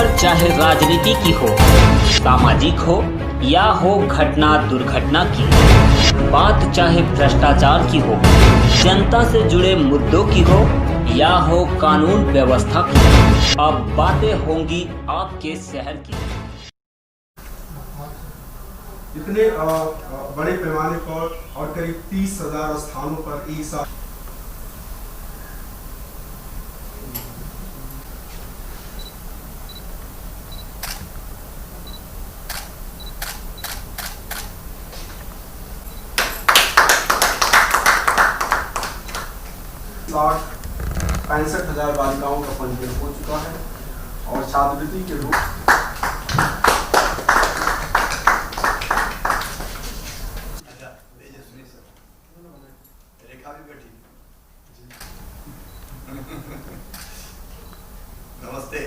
खबर चाहे राजनीति की हो, सामाजिक हो या हो घटना दुर्घटना की, बात चाहे भ्रष्टाचार की हो, जनता से जुड़े मुद्दों की हो या हो कानून व्यवस्था की, अब बातें होंगी आपके शहर की। इतने बड़े पैमाने पर और करीब 30,000 स्थानों पर एक साथ लाख 65,000 बालिकाओं का पंजीयन हो चुका है और छात्रवृत्ति के रूप नमस्ते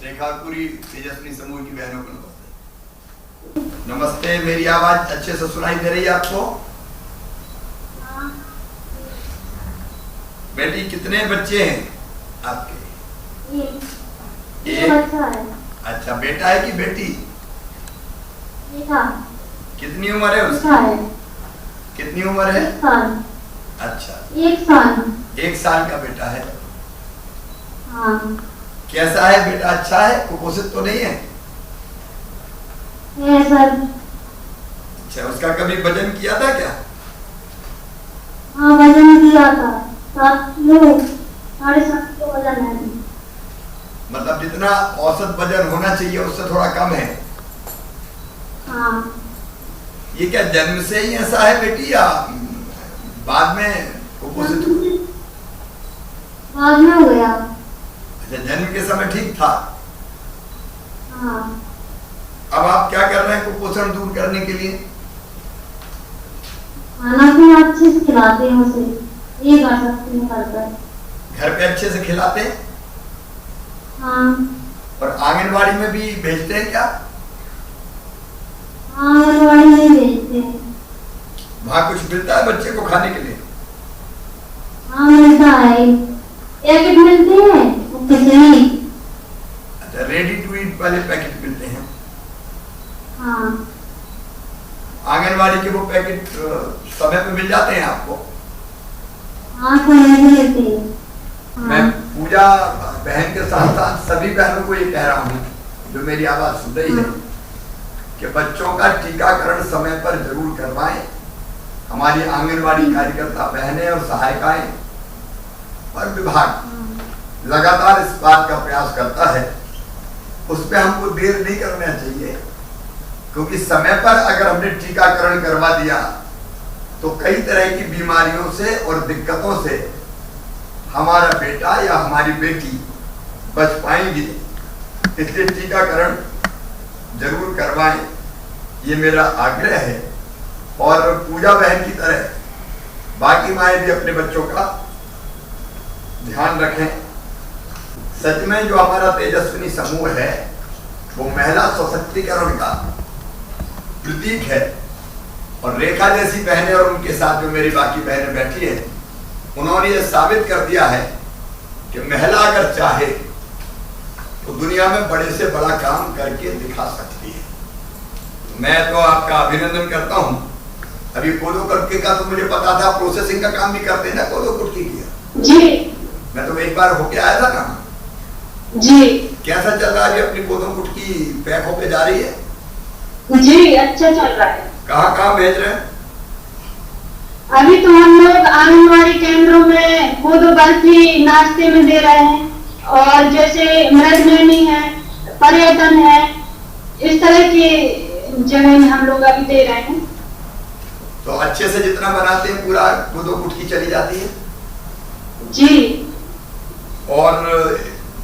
रेखा पूरी तेजस्वी समूह की बहनों को नमस्ते। नमस्ते, मेरी आवाज अच्छे से सुनाई दे रही है आपको? बेटी कितने बच्चे हैं आपके? एक। अच्छा, बेटा है कि बेटी? कितनी उम्र है उसकी? कितनी उम्र है? अच्छा, 1 साल। 1 साल का बेटा है। हाँ। कैसा है बेटा? अच्छा है, कुपोषित तो नहीं है? है सर। अच्छा, उसका कभी वजन किया था क्या? हाँ, वजन किया था 7 किलो, 7.5 किलो वजन है। मतलब जितना औसत वजन होना चाहिए उससे थोड़ा कम है। हाँ। ये क्या जन्म से ही ऐसा है बेटी या बाद में कुपोषित? बाद में हो गया। अच्छा, जन्म के समय ठीक था। हाँ। अब आप क्या कर रहे हैं कुपोषण दूर करने के लिए? खाना पीना अच्छे से खिलाते हैं उसे, ये कर सकते हैं घर पर। घर पे अच्छे से खिलाते हैं? हाँ। और आंगनबाड़ी में भी भेजते हैं क्या? हाँ, आंगनबाड़ी में भेजते हैं। वहाँ कुछ मिलता है बच्चे को खाने के लिए? हाँ, मिलता है, पैकेट मिलते हैं खिचड़ी। अच्छा, रेडी टू ईट वाले पैकेट मिलते हैं? हाँ। आंगनबाड़ी के वो पैकेट समय पे मिल जाते हैं आपको? हाँ, समय से लेते हैं। हाँ। मैं पूजा बहन के साथ साथ सभी बहनों को ये कह रहा हूँ जो मेरी आवाज सुन रही है कि बच्चों का टीकाकरण समय पर जरूर करवाएं। हमारी आंगनबाड़ी कार्यकर्ता बहनें और सहायिकाएं और विभाग लगातार इस बात का प्रयास करता है, उस पर हमको देर नहीं करना चाहिए, क्योंकि समय पर अगर हमने टीकाकरण करवा दिया तो कई तरह की बीमारियों से और दिक्कतों से हमारा बेटा या हमारी बेटी बच पाएंगी। इसलिए टीकाकरण जरूर करवाएं, ये मेरा आग्रह है। और पूजा बहन की तरह बाकी माएँ भी अपने बच्चों का ध्यान रखें। सच में जो हमारा तेजस्विनी समूह है वो महिला सशक्तिकरण का प्रतीक है। और रेखा जैसी बहनें और उनके साथ जो मेरी बाकी बहनें बैठी है, उन्होंने ये साबित कर दिया है कि महिला अगर चाहे तो दुनिया में बड़े से बड़ा काम करके दिखा सकती है। मैं तो आपका अभिनंदन करता हूँ। अभी कोदो कुटकी का तो मुझे पता था, प्रोसेसिंग का काम भी करते हैं ना कोदो कुटकी की? जी। मैं तो एक बार होके आया था ना। जी। कैसा चल रहा है अभी अपनी कोदो कुटकी? पैक होके जा रही है? जी, अच्छा चल रहा है। कहाँ कहाँ भेज रहे हैं? अभी तो हम लोग आंगनबाड़ी केंद्रों में कोदो बर्फी नाश्ते में दे रहे हैं, और जैसे मृदमेनी है, पर्यटन है, इस तरह की जगह में हम लोग अभी दे रहे हैं। तो अच्छे से जितना बनाते हैं पूरा कोदो कुटकी चली जाती है? जी। और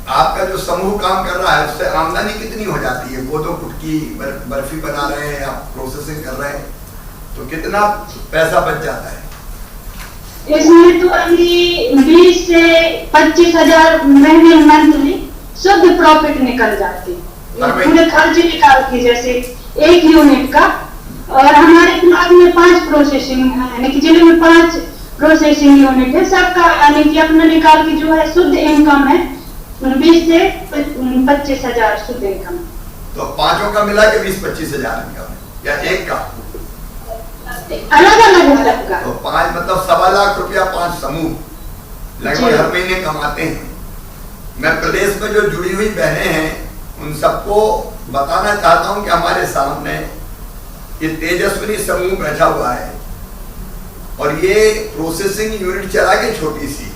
आपका जो समूह काम कर रहा है उससे आमदनी कितनी हो जाती है? कोदो कुटकी बर्फी बना रहे हैं या प्रोसेसिंग कर रहे हैं तो कितना पैसा बच जाता है? इसमें तो अभी 20 से 25,000 महीने मंथली शुद्ध प्रॉफिट निकल जाती है, पूरे खर्च निकाल के, जैसे 1 यूनिट का। और हमारे ब्लॉक में 5 प्रोसेसिंग यानी कि जिले में 5 प्रोसेसिंग यूनिट है, सबका यानी कि अपना निकाल के जो है शुद्ध इनकम है 20 से 25,000 शुद्ध इनकम। तो पांचों का मिला के 20-25 हजार इनकम, या एक का? अलग अलग है सबका। तो 5 मतलब 1.25 लाख रुपया 5 समूह लगभग हर महीने कमाते हैं। मैं प्रदेश में जो जुड़ी हुई बहनें हैं उन सबको बताना चाहता हूं कि हमारे सामने ये तेजस्विनी समूह बैठा हुआ है और ये प्रोसेसिंग यूनिट चला के छोटी सी,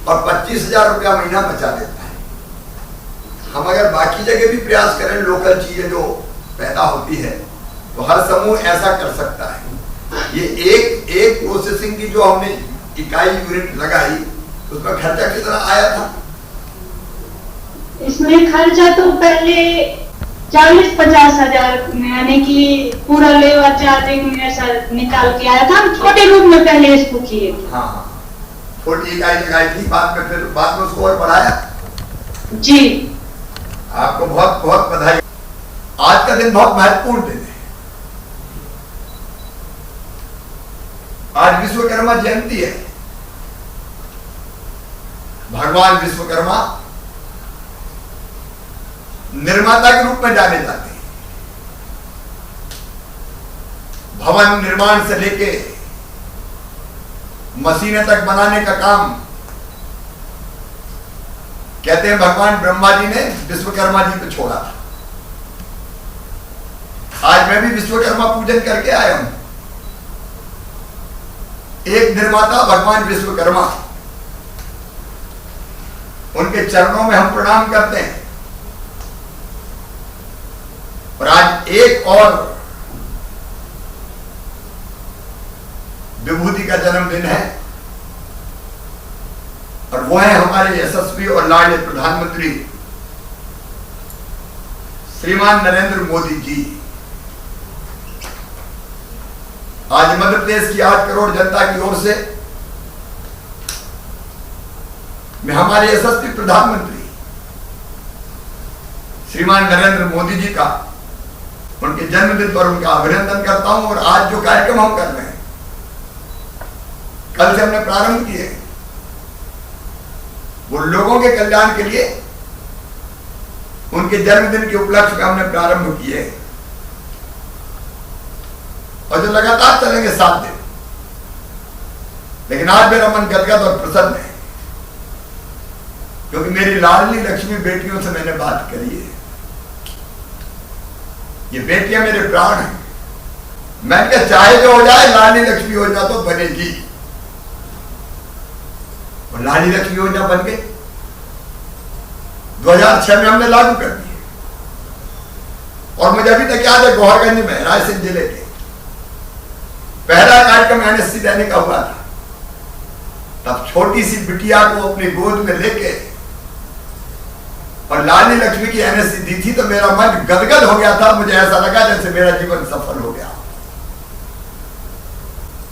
और 25,000 रुपया महीना बचा देता है। हम अगर बाकी जगह भी प्रयास करें, लोकल चीजें जो पैदा होती है, तो हर समूह ऐसा कर सकता है। ये एक प्रोसेसिंग की जो हमने इकाई यूनिट लगाई, उसमें खर्चा कितना आया था? इसमें खर्चा तो पहले 40-50 हजार, यानी कि पूरा लेबर चार्जिंग ऐसा निकाल के आया था। हम छोटे रूप में पहले इसको किए। हाँ, छोटी इकाई लगाई थी, बाद में उसको और बढ़ाया। जी, आपको बहुत बहुत बधाई। आज का दिन बहुत महत्वपूर्ण दिन है। आज विश्वकर्मा जयंती है। भगवान विश्वकर्मा निर्माता के रूप में जाने जाते हैं। भवन निर्माण से लेके मशीनें तक बनाने का काम, कहते हैं भगवान ब्रह्मा जी ने विश्वकर्मा जी पे छोड़ा था। आज मैं भी विश्वकर्मा पूजन करके आया हूं। एक निर्माता भगवान विश्वकर्मा, उनके चरणों में हम प्रणाम करते हैं। और आज एक और विभूति का जन्मदिन है, और वो है हमारे यशस्वी और लाडले प्रधानमंत्री श्रीमान नरेंद्र मोदी जी। आज मध्य प्रदेश की 8 करोड़ जनता की ओर से मैं हमारे यशस्वी प्रधानमंत्री श्रीमान नरेंद्र मोदी जी का, उनके जन्मदिन पर उनका अभिनंदन करता हूं। और आज जो कार्यक्रम हम कर रहे हैं, कल से हमने प्रारंभ किए, वो लोगों के कल्याण के लिए, उनके जन्मदिन के उपलक्ष्य में हमने प्रारंभ किए, और जो लगातार चलेंगे 7 दिन। लेकिन आज मेरा मन गदगद और प्रसन्न है, क्योंकि मेरी लाडली लक्ष्मी बेटियों से मैंने बात करी है। ये बेटियां मेरे प्राण हैं। मैं क्या, चाहे जो हो जाए, लाडली लक्ष्मी योजना तो बनेगी। और लाडली लक्ष्मी योजना बन गई। 2006 में हमने लागू कर दी। और मुझे अभी तक याद है, गोहरगंज में, रायसेन जिले के, पहला कार्यक्रम एनएससी देने का हुआ था। तब छोटी सी बिटिया को अपनी गोद में लेके और लाडली लक्ष्मी की एनएससी दी थी, तो मेरा मन गदगद हो गया था। मुझे ऐसा लगा जैसे मेरा जीवन सफल हो गया।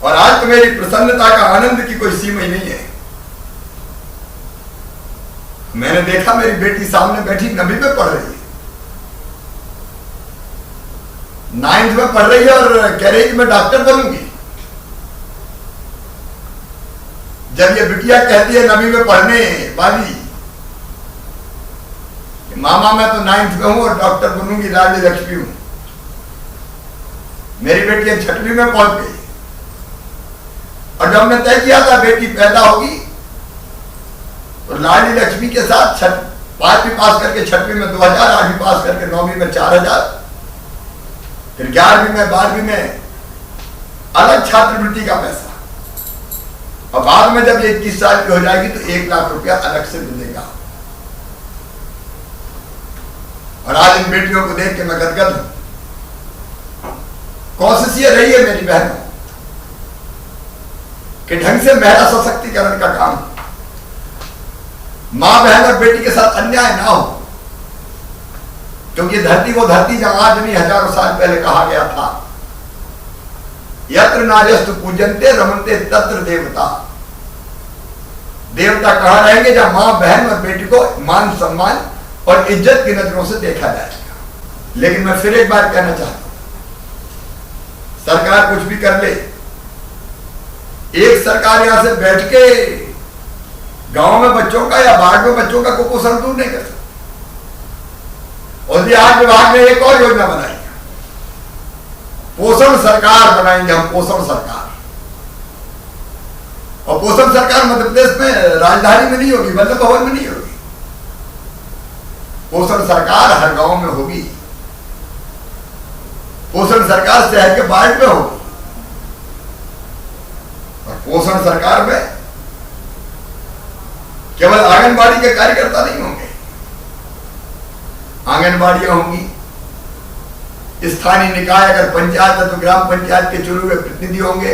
और आज तो मेरी प्रसन्नता का आनंद की कोई सीमा ही नहीं है। मैंने देखा मेरी बेटी सामने बैठी 9वीं में पढ़ रही है, 9th में पढ़ रही है, और कह रही है कि मैं डॉक्टर बनूंगी। जब ये बिटिया कहती है 9वीं में पढ़ने वाली, मामा मैं तो 9th में हूं और डॉक्टर बनूंगी, लाडली लक्ष्मी हूं। मेरी बेटी 6वीं में पहुंच गई। और जब हमने तय किया था बेटी पैदा होगी, तो लाडली लक्ष्मी के साथ 5वीं पास करके 6वीं में 2000, 8वीं पास करके 9वीं में 4000, फिर 11वीं में 12वीं में अलग छात्रवृत्ति का पैसा, और बाद में जब ये 21 साल की हो जाएगी तो 1 लाख रुपया अलग से मिलेगा। और आज इन बेटियों को देख के मैं गदगद हूं। कोशिश ये रही है मेरी बहनों कि ढंग से महिला सशक्तिकरण का काम, मां बहन और बेटी के साथ अन्याय ना हो, क्योंकि धरती वो धरती जहां आज नहीं, हजारों साल पहले कहा गया था, यत्र नार्यस्तु पूजन्ते रमन्ते तत्र देवता। देवता कहां रहेंगे? जहां मां बहन और बेटी को मान सम्मान और इज्जत की नजरों से देखा जाएगा। लेकिन मैं फिर एक बार कहना चाहता हूं, सरकार कुछ भी कर ले, एक सरकार यहां से बैठ के गांव में बच्चों का या बाढ़ में बच्चों का कुपोषण दूर नहीं कर सकता। और आज विभाग ने एक और योजना बनाई है, पोषण सरकार बनाएंगे हम, पोषण सरकार। और पोषण सरकार मध्य प्रदेश में राजधानी में नहीं होगी, वल्लभ भवन में नहीं होगी, पोषण सरकार हर गांव में होगी। पोषण सरकार शहर के बाहर में होगी। और पोषण सरकार में केवल आंगनबाड़ी के कार्यकर्ता नहीं होंगे, आंगनबाड़ियां होंगी, स्थानीय निकाय अगर पंचायत है तो ग्राम पंचायत के चुने हुए प्रतिनिधि होंगे,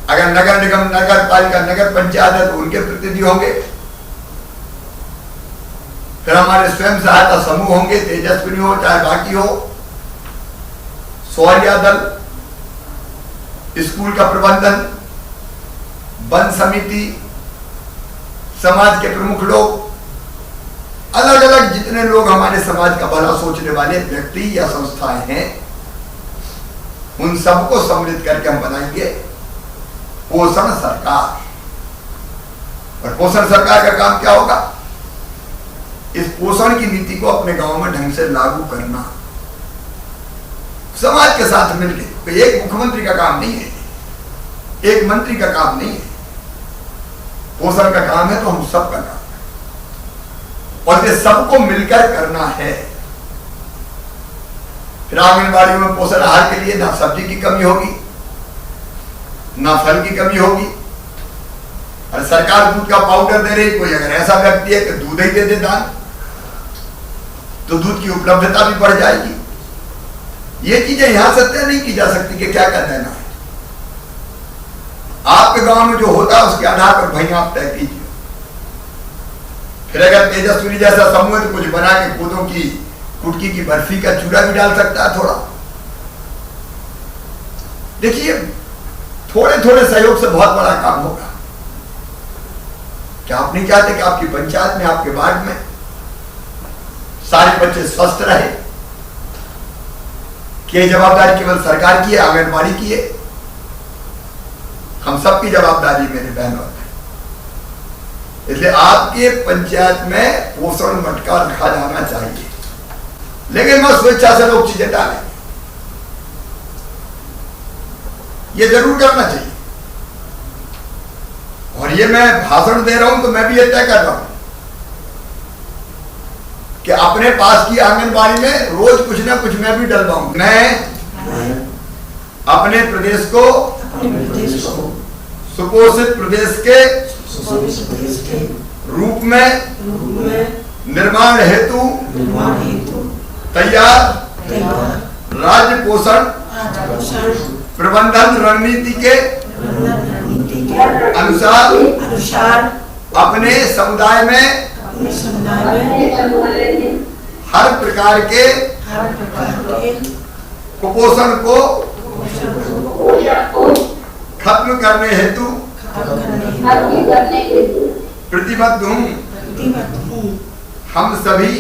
अगर नगर निगम, नगर पालिका, नगर पंचायत है तो उनके प्रतिनिधि होंगे, फिर हमारे स्वयं सहायता समूह होंगे, तेजस्विनी हो चाहे बाकी हो, सौर्या दल, स्कूल का प्रबंधन, वन समिति, समाज के प्रमुख लोग, अलग अलग जितने लोग हमारे समाज का भला सोचने वाले व्यक्ति या संस्थाएं हैं, उन सबको सम्मिलित करके हम बनाएंगे पोषण सरकार। और पोषण सरकार का काम क्या होगा? इस पोषण की नीति को अपने गांव में ढंग से लागू करना, समाज के साथ मिलकर। तो एक मुख्यमंत्री का काम नहीं है, एक मंत्री का काम नहीं है, पोषण का काम है तो हम सब का काम है और ये सबको मिलकर करना है। फिर आंगनबाड़ी में पोषण आहार के लिए ना सब्जी की कमी होगी, ना फल की कमी होगी। और सरकार दूध का पाउडर दे रही, कोई अगर ऐसा व्यक्ति है कि दूध ही दे दे दान, तो दूध की उपलब्धता भी बढ़ जाएगी। ये चीजें यहां से तय नहीं की जा सकती कि क्या क्या देना है। आपके गांव में जो होता है उसके आधार पर भाई आप तय कीजिए। फिर अगर तेजस्विनी जैसा समूह है तो कुछ बना के पौधों की कुटकी की बर्फी का चूड़ा भी डाल सकता है थोड़ा। देखिए, थोड़े थोड़े सहयोग से बहुत बड़ा काम होगा। क्या आप नहीं चाहते कि आपकी पंचायत में, आपके वार्ड में सारे बच्चे स्वस्थ रहे? कि जवाबदारी केवल सरकार की है, आंगनबाड़ी की है? हम सबकी जवाबदारी मेरे बहनों है। इसलिए आपके पंचायत में पोषण मटका रखा जाना चाहिए, लेकिन मैं स्वेच्छा से लोग चीजें डालें, ये जरूर करना चाहिए। और ये मैं भाषण दे रहा हूं तो मैं भी ये तय कर रहा हूं कि अपने पास की आंगनबाड़ी में रोज कुछ ना कुछ मैं भी डलवाऊं। मैं अपने प्रदेश को सुपोषित प्रदेश के रूप में निर्माण हेतु तैयार राज्य पोषण प्रबंधन रणनीति के अनुसार अपने समुदाय में हर प्रकार के कुपोषण को खत्म करने हेतु प्रतिबद्ध हूँ। हम सभी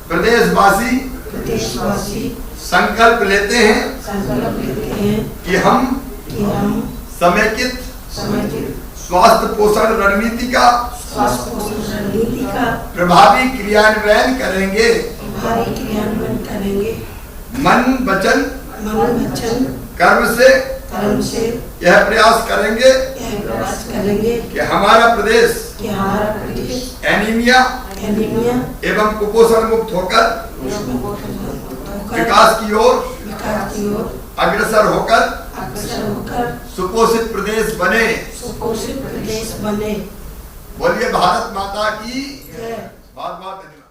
प्रदेशवासी संकल्प लेते हैं कि हम समेकित स्वास्थ्य पोषण रणनीति का प्रभावी क्रियान्वयन करेंगे। मन वचन कर्म से यह प्रयास करेंगे कि हमारा प्रदेश एनीमिया एवं कुपोषण मुक्त होकर विकास की ओर अग्रसर होकर सुपोषित प्रदेश बने। बोलिए भारत माता की। बहुत बहुत धन्यवाद।